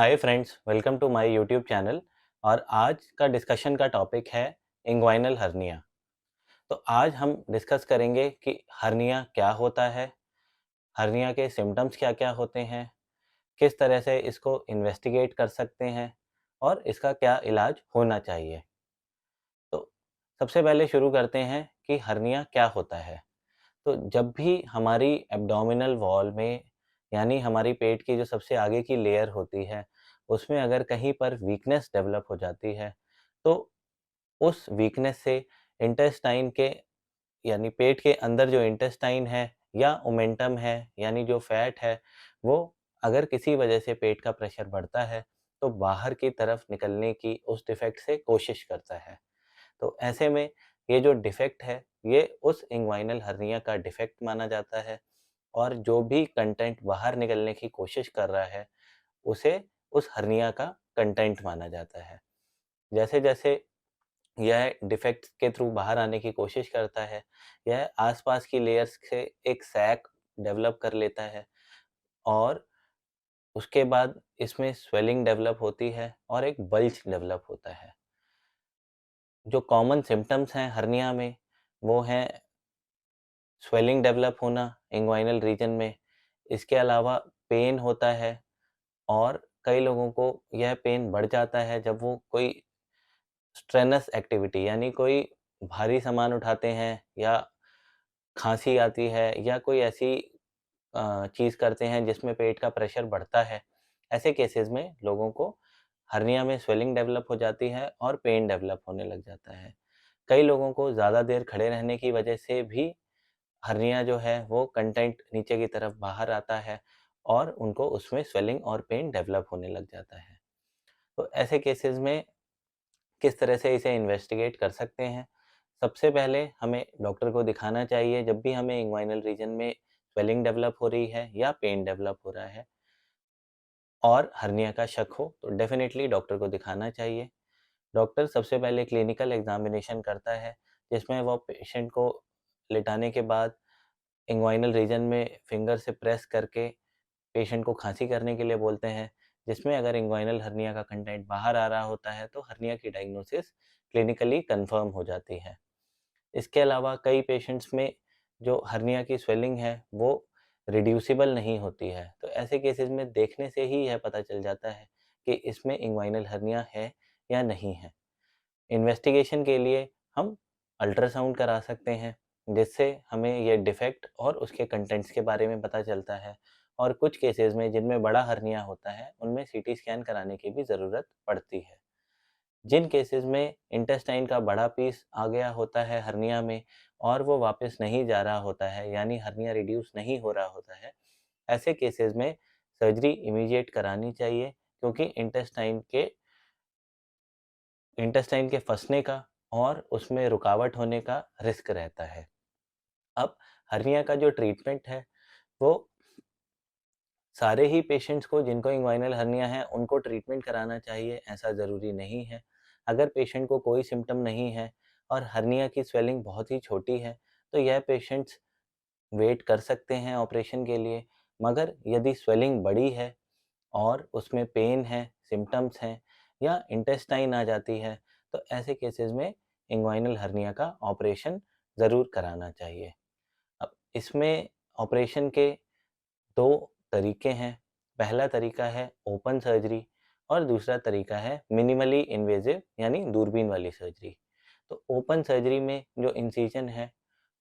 Hi friends, welcome to my YouTube channel. और आज का डिस्कशन का टॉपिक है इंग्वाइनल हर्निया। तो आज हम डिस्कस करेंगे कि हर्निया क्या होता है, हर्निया के सिम्टम्स क्या-क्या होते हैं, किस तरह से इसको इन्वेस्टिगेट कर सकते हैं और इसका क्या इलाज होना चाहिए। तो सबसे पहले शुरू करते हैं कि हर्निया क्या होता है। तो जब भी हमारी एब्डोमिनल वॉल में यानी हमारी पेट की जो सबसे आगे की लेयर होती है, उसमें अगर कहीं पर वीकनेस डेवलप हो जाती है, तो उस वीकनेस से इंटेस्टाइन के यानी पेट के अंदर जो इंटेस्टाइन है या ओमेंटम है यानी जो फैट है, वो अगर किसी वजह से पेट का प्रेशर बढ़ता है, तो बाहर की तरफ निकलने की उस डिफेक्ट से कोशिश करता है। तो ऐसे में ये जो डिफेक्ट है, ये उस इंग्वाइनल हर्निया का डिफेक्ट माना जाता है और जो भी कंटेंट बाहर निकलने की कोशिश कर रहा है, उसे उस हर्निया का कंटेंट माना जाता है। जैसे-जैसे यह डिफेक्ट के थ्रू बाहर आने की कोशिश करता है, यह आसपास की लेयर्स से एक सैक डेवलप कर लेता है और उसके बाद इसमें स्वेलिंग डेवलप होती है और एक बल्ज डेवलप होता है। जो कॉमन सिम्पटम्स हैं हर्निया में, वो हैं स्वेलिंग डेवलप होना इंग्वाइनल रीजन में। इसके अलावा पेन होता है और कई लोगों को यह पेन बढ़ जाता है जब वो कोई स्ट्रेनस एक्टिविटी यानी कोई भारी सामान उठाते हैं या खांसी आती है या कोई ऐसी चीज़ करते हैं जिसमें पेट का प्रेशर बढ़ता है। ऐसे केसेस में लोगों को हर्निया में स्वेलिंग डेवलप हो जाती है और पेन डेवलप होने लग जाता है। कई लोगों को ज़्यादा देर खड़े रहने की वजह से भी हर्निया जो है वो कंटेंट नीचे की तरफ बाहर आता है और उनको उसमें स्वेलिंग और पेन डेवलप होने लग जाता है। तो ऐसे केसेस में किस तरह से इसे इन्वेस्टिगेट कर सकते हैं? सबसे पहले हमें डॉक्टर को दिखाना चाहिए जब भी हमें इंग्वाइनल रीजन में स्वेलिंग डेवलप हो रही है या पेन डेवलप हो रहा है और हर्निया का शक हो तो डेफ़िनेटली डॉक्टर को दिखाना चाहिए। डॉक्टर सबसे पहले क्लिनिकल एग्ज़ामिनेशन करता है, जिसमें वो पेशेंट को लिटाने के बाद इंग्वाइनल रीजन में फिंगर से प्रेस करके पेशेंट को खाँसी करने के लिए बोलते हैं, जिसमें अगर इंग्वाइनल हर्निया का कंटेंट बाहर आ रहा होता है, तो हर्निया की डायग्नोसिस क्लिनिकली कन्फर्म हो जाती है। इसके अलावा कई पेशेंट्स में जो हर्निया की स्वेलिंग है, वो रिड्यूसिबल नहीं होती है। तो ऐसे केसेस में देखने से ही यह पता चल जाता है कि इसमें इंग्वाइनल हर्निया है या नहीं है। इन्वेस्टिगेशन के लिए हम अल्ट्रासाउंड करा सकते हैं, जिससे हमें ये डिफेक्ट और उसके कंटेंट्स के बारे में पता चलता है और कुछ केसेस में जिनमें बड़ा हर्निया होता है, उनमें सीटी स्कैन कराने की भी ज़रूरत पड़ती है। जिन केसेस में इंटेस्टाइन का बड़ा पीस आ गया होता है हर्निया में और वो वापस नहीं जा रहा होता है, यानी हर्निया रिड्यूस नहीं हो रहा होता है, ऐसे केसेस में सर्जरी इमीडिएट करानी चाहिए क्योंकि इंटेस्टाइन के फँसने का और उसमें रुकावट होने का रिस्क रहता है। अब हर्निया का जो ट्रीटमेंट है, वो सारे ही पेशेंट्स को जिनको इंग्वाइनल हर्निया है, उनको ट्रीटमेंट कराना चाहिए, ऐसा ज़रूरी नहीं है। अगर पेशेंट को कोई सिम्पटम नहीं है और हर्निया की स्वेलिंग बहुत ही छोटी है, तो यह पेशेंट्स वेट कर सकते हैं ऑपरेशन के लिए। मगर यदि स्वेलिंग बड़ी है और उसमें पेन है, सिम्पटम्स हैं या इंटेस्टाइन आ जाती है, तो ऐसे केसेस में इंग्वाइनल हर्निया का ऑपरेशन ज़रूर कराना चाहिए। अब इसमें ऑपरेशन के 2 तरीके हैं। पहला तरीका है ओपन सर्जरी और दूसरा तरीका है मिनिमली इन्वेसिव यानी दूरबीन वाली सर्जरी। तो ओपन सर्जरी में जो इंसिजन है,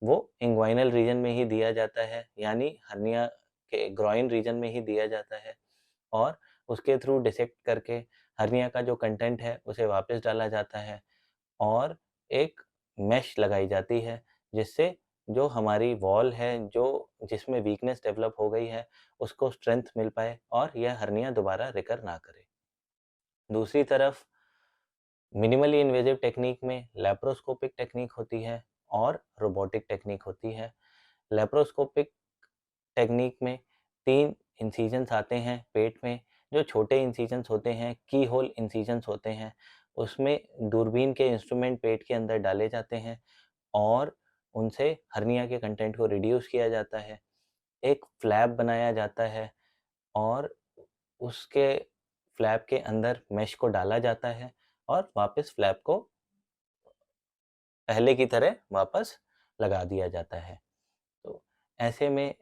वो इंग्वाइनल रीजन में ही दिया जाता है, यानी हर्निया के ग्रॉइन रीजन में ही दिया जाता है और उसके थ्रू डिसेक्ट करके हर्निया का जो कंटेंट है, उसे वापस डाला जाता है और एक मेश लगाई जाती है, जिससे जो हमारी वॉल है, जो जिसमें वीकनेस डेवलप हो गई है, उसको स्ट्रेंथ मिल पाए और यह हर्निया दोबारा रिकर ना करे। दूसरी तरफ मिनिमली इन्वेसिव टेक्नीक में लैप्रोस्कोपिक टेक्नीक होती है और रोबोटिक टेक्नीक होती है। लैप्रोस्कोपिक टेक्नीक में 3 इंसिजन्स आते हैं पेट में, जो छोटे इंसिजन्स होते हैं, की होल इंसिजन्स होते हैं। उसमें दूरबीन के इंस्ट्रूमेंट पेट के अंदर डाले जाते हैं और उनसे हर्निया के कंटेंट को रिड्यूस किया जाता है। एक फ्लैप बनाया जाता है और उसके फ्लैप के अंदर मेश को डाला जाता है और वापस फ्लैप को पहले की तरह वापस लगा दिया जाता है। तो ऐसे में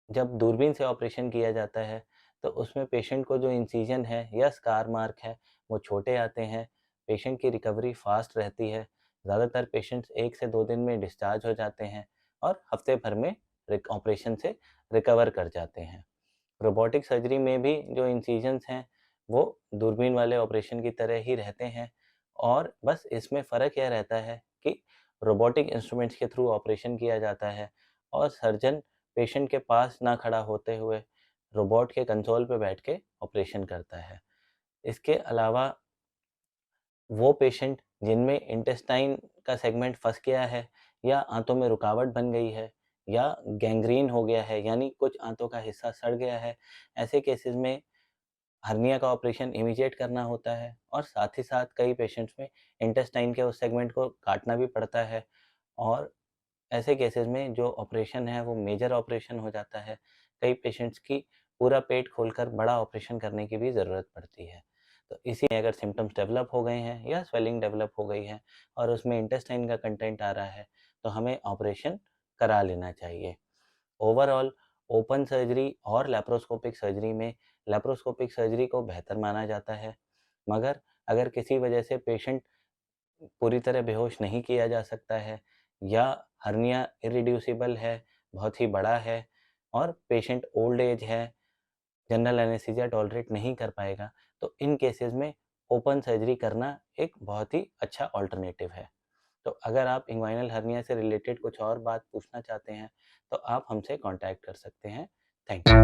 जब दूरबीन से ऑपरेशन किया जाता है तो उसमें पेशेंट को जो इंसिजन है या स्कार मार्क है वो छोटे आते हैं। पेशेंट की रिकवरी फास्ट रहती है। ज़्यादातर पेशेंट्स 1 से 2 दिन में डिस्चार्ज हो जाते हैं और हफ्ते भर में ऑपरेशन से रिकवर कर जाते हैं। रोबोटिक सर्जरी में भी जो इंसिजन्स हैं वो दूरबीन वाले ऑपरेशन की तरह ही रहते हैं और बस इसमें फ़र्क यह रहता है कि रोबोटिक इंस्ट्रूमेंट्स के थ्रू ऑपरेशन किया जाता है और सर्जन पेशेंट के पास ना खड़ा होते हुए रोबोट के कंसोल पे बैठ के ऑपरेशन करता है। इसके अलावा वो पेशेंट जिनमें इंटेस्टाइन का सेगमेंट फँस गया है या आंतों में रुकावट बन गई है या गैंग्रीन हो गया है यानी कुछ आंतों का हिस्सा सड़ गया है, ऐसे केसेस में हर्निया का ऑपरेशन इमीडिएट करना होता है और साथ ही साथ कई पेशेंट्स में इंटेस्टाइन के उस सेगमेंट को काटना भी पड़ता है और ऐसे केसेस में जो ऑपरेशन है वो मेजर ऑपरेशन हो जाता है। कई पेशेंट्स की पूरा पेट खोलकर बड़ा ऑपरेशन करने की भी ज़रूरत पड़ती है। तो इसी में अगर सिम्पटम्स डेवलप हो गए हैं या स्वेलिंग डेवलप हो गई है और उसमें इंटेस्टाइन का कंटेंट आ रहा है तो हमें ऑपरेशन करा लेना चाहिए। ओवरऑल ओपन सर्जरी और लैप्रोस्कोपिक सर्जरी में लैप्रोस्कोपिक सर्जरी को बेहतर माना जाता है, मगर अगर किसी वजह से पेशेंट पूरी तरह बेहोश नहीं किया जा सकता है या हर्निया इरिड्यूसिबल है, बहुत ही बड़ा है और पेशेंट ओल्ड एज है, जनरल एनेस्थीसिया टॉलरेट नहीं कर पाएगा, तो इन केसेस में ओपन सर्जरी करना एक बहुत ही अच्छा अल्टरनेटिव है। तो अगर आप इंग्वाइनल हर्निया से रिलेटेड कुछ और बात पूछना चाहते हैं, तो आप हमसे कॉन्टैक्ट कर सकते हैं। Thank you.